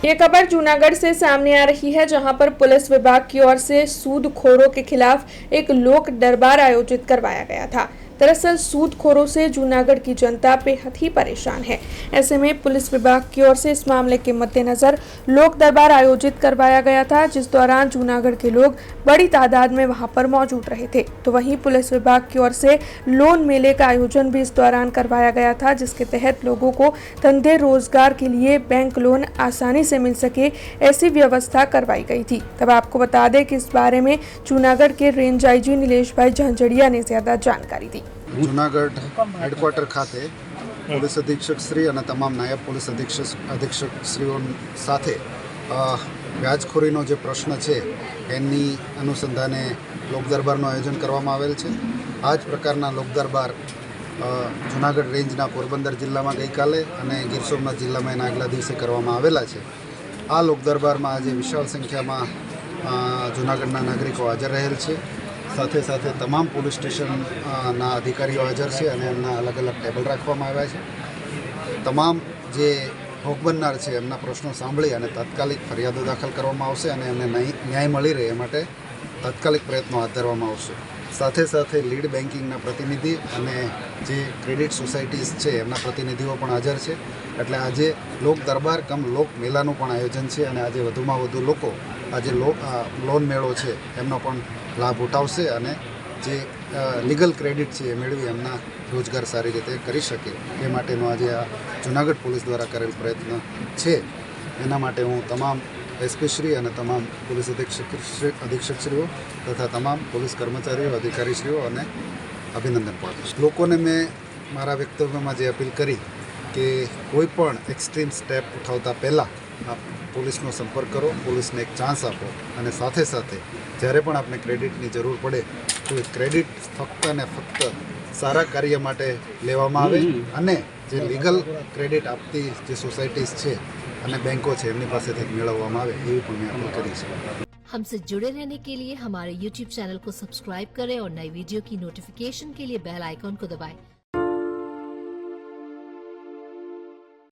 ये खबर जूनागढ़ से सामने आ रही है, जहां पर पुलिस विभाग की ओर से सूदखोरों के खिलाफ एक लोक दरबार आयोजित करवाया गया था। दरअसल सूदखोरों से जूनागढ़ की जनता बेहद ही परेशान है। ऐसे में पुलिस विभाग की ओर से इस मामले के मद्देनजर लोक दरबार आयोजित करवाया गया था, जिस दौरान जूनागढ़ के लोग बड़ी तादाद में वहां पर मौजूद रहे थे। तो वहीं पुलिस विभाग की ओर से लोन मेले का आयोजन भी इस दौरान करवाया गया था, जिसके तहत लोगों को धंधे रोजगार के लिए बैंक लोन आसानी से मिल सके, ऐसी व्यवस्था करवाई गई थी। तब आपको बता दें कि इस बारे में जूनागढ़ के रेंज आईजी नीलेश भाई झांझड़िया ने ज्यादा जानकारी दी। जूनागढ़ हेडक्वार्टर खाते પોલીસ અધિક્ષક શ્રી અને તમામ નાયબ પોલીસ અધિક્ષક શ્રીઓ સાથે વ્યાજખોરીનો જે પ્રશ્ન છે એની અનુસંધાને લોકદરબારનું આયોજન કરવામાં આવેલ છે। આ જ પ્રકારના લોકદરબાર જૂનાગઢ રેન્જના પોરબંદર જિલ્લામાં ગઈકાલે અને ગીર સોમનાથ જિલ્લામાં એના આગલા દિવસે કરવામાં આવેલા છે। આ લોકદરબારમાં આજે વિશાળ સંખ્યામાં જૂનાગઢના નાગરિકો હાજર રહેલ છે। સાથે સાથે તમામ પોલીસ સ્ટેશનના અધિકારીઓ હાજર છે અને એમના અલગ અલગ ટેબલ રાખવામાં આવ્યા છે। તમામ જે ભોગ બનનાર છે એમના પ્રશ્નો સાંભળી અને તાત્કાલિક ફરિયાદો દાખલ કરવામાં આવશે અને એમને ન્યાય મળી રહે એ માટે તાત્કાલિક પ્રયત્નો હાથ ધરવામાં આવશે। સાથે સાથે લીડ બેન્કિંગના પ્રતિનિધિ અને જે ક્રેડિટ સોસાયટીઝ છે એમના પ્રતિનિધિઓ પણ હાજર છે। એટલે આજે લોક દરબાર કમ લોક મેળાનું પણ આયોજન છે અને આજે વધુમાં વધુ લોકો આજે લોન મેળો છે એમનો પણ લાભ ઉઠાવશે અને જે લીગલ ક્રેડિટ છે એ મેળવી એમના રોજગાર સારી રીતે કરી શકે એ માટેનો આજે આ જૂનાગઢ પોલીસ દ્વારા કરેલ પ્રયત્ન છે। એના માટે હું તમામ એસપીશ્રી અને તમામ પોલીસ અધિક્ષકશ્રીઓ તથા તમામ પોલીસ કર્મચારીઓ અધિકારીશ્રીઓ અને અભિનંદન પાઠવું છું। લોકોને મેં મારા વક્તવ્યમાં જે અપીલ કરી કે કોઈ પણ એક્સ્ટ્રીમ સ્ટેપ ઉઠાવતા પહેલાં આપ પોલીસનો સંપર્ક કરો, પોલીસને એક ચાન્સ આપો અને સાથે સાથે જ્યારે પણ આપને ક્રેડિટની જરૂર પડે તો એ ક્રેડિટ ફક્ત ને ફક્ત સારા કાર્ય માટે લેવામાં આવે અને જે લીગલ ક્રેડિટ આપતી જે સોસાયટીઝ છે અને બેંકો છે એમની પાસેથી મેળવવામાં આવે એવી પણ મેં અપીલ કરી છે। हमसे जुड़े रहने के लिए हमारे YouTube चैनल को सब्सक्राइब करें और नई वीडियो की नोटिफिकेशन के लिए बेल आइकॉन को दबाएं।